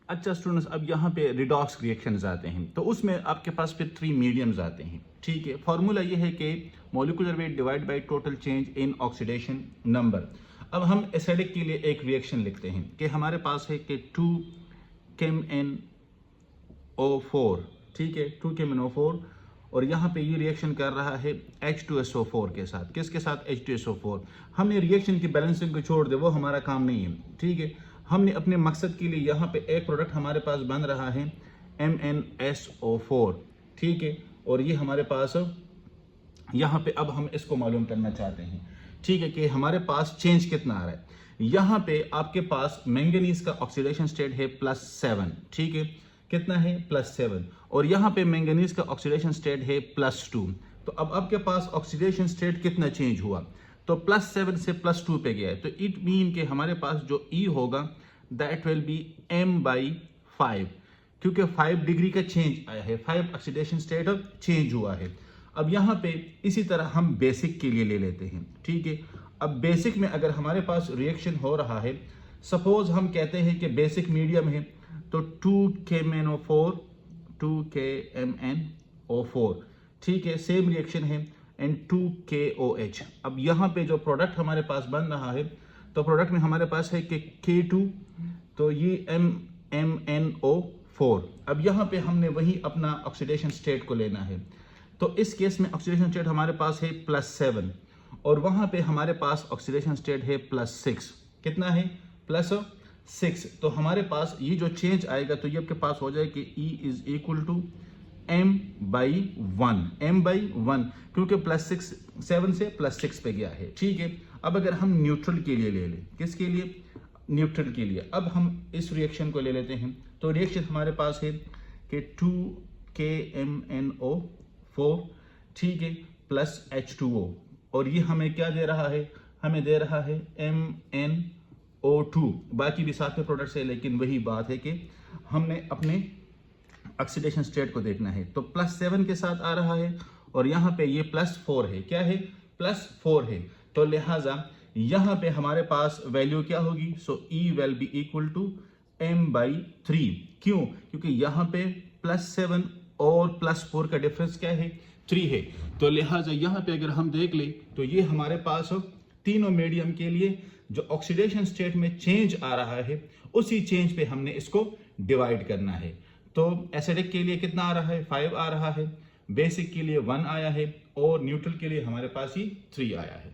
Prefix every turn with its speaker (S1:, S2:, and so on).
S1: अच्छा स्टूडेंट्स, अब यहाँ पे रिडॉक्स रिएक्शंस आते हैं, तो उसमें आपके पास फिर 3 मीडियम्स आते हैं। ठीक है, फार्मूला ये है कि molecular weight divide by total change in oxidation number. अब हम एसिडिक के लिए एक रिएक्शन लिखते हैं कि हमारे पास है कि 2KMnO4, ठीक है, 2KMnO4, और यहाँ पे ये रिएक्शन कर रहा है H2SO4 के साथ। किसके साथ? H2SO4। हमने रिएक्शन की बैलेंसिंग को छोड़ दे, वो हमारा काम नहीं है। ठीक है, हमने अपने मकसद के लिए यहाँ पे एक प्रोडक्ट हमारे पास बन रहा है MnSO4, ठीक है, और ये हमारे पास यहाँ पे अब हम इसको मालूम करना चाहते हैं, ठीक है, कि हमारे पास चेंज कितना आ रहा है। यहाँ पे आपके पास मैंगनीज का ऑक्सीडेशन स्टेट है +7, ठीक है, कितना है? +7, और यहाँ पे मैंगनीज का ऑक्सीडेशन स्टेट है +2। तो अब आपके पास ऑक्सीडेशन स्टेट कितना चेंज हुआ? तो +7 से +2 पे गया है, तो इट मीन के हमारे पास जो E होगा दैट विल बी m/5, क्योंकि 5 डिग्री का चेंज आया है, 5 ऑक्सीडेशन स्टेट अब चेंज हुआ है। अब यहाँ पे इसी तरह हम बेसिक के लिए ले लेते हैं, ठीक है। अब बेसिक में अगर हमारे पास रिएक्शन हो रहा है, सपोज हम कहते हैं कि बेसिक मीडियम है, तो 2KMnO4, ठीक है, सेम रिएक्शन है, एंड 2KOH। अब यहाँ पे जो प्रोडक्ट हमारे पास बन रहा है, तो प्रोडक्ट में हमारे पास है कि K2, तो ये MnO4। अब यहाँ पे हमने वही अपना ऑक्सीडेशन स्टेट को लेना है, तो इस केस में ऑक्सीडेशन स्टेट हमारे पास है +7, और वहाँ पे हमारे पास ऑक्सीडेशन स्टेट है +6। कितना है? +6। तो हमारे पास ये जो चेंज आएगा, तो ये आपके पास हो जाए कि E is equal to m/1, क्योंकि +7 से +6 पे गया है, ठीक है। अब अगर हम न्यूट्रल के लिए ले लें, किसके लिए? न्यूट्रल के लिए। अब हम इस रिएक्शन को ले लेते हैं, तो रिएक्शन हमारे पास है कि 2KMnO4, ठीक है, +H2O, और ये हमें क्या दे रहा है? हमें दे रहा है MnO2। बाकी भी साथ में प्रोडक्ट्स है, लेकिन वही बात है कि हमने अपने ऑक्सीडेशन स्टेट को देखना है। तो +7 के साथ आ रहा है, और यहाँ पे ये +4 है। क्या है? +4 है। तो लिहाजा यहाँ पे हमारे पास वैल्यू क्या होगी? So E will be equal to m/3। क्यों? क्योंकि यहाँ पे +7 और +4 का डिफरेंस क्या है? 3 है। तो लिहाजा यहाँ पे अगर हम देख ले, तो ये हमारे पास तीनों मीडियम के लिए जो ऑक्सीडेशन स्टेट में चेंज आ रहा है, उसी चेंज पे हमने इसको डिवाइड करना है। तो एसिडिक के लिए कितना आ रहा है? 5 आ रहा है, बेसिक के लिए 1 आया है, और न्यूट्रल के लिए हमारे पास ही 3 आया है।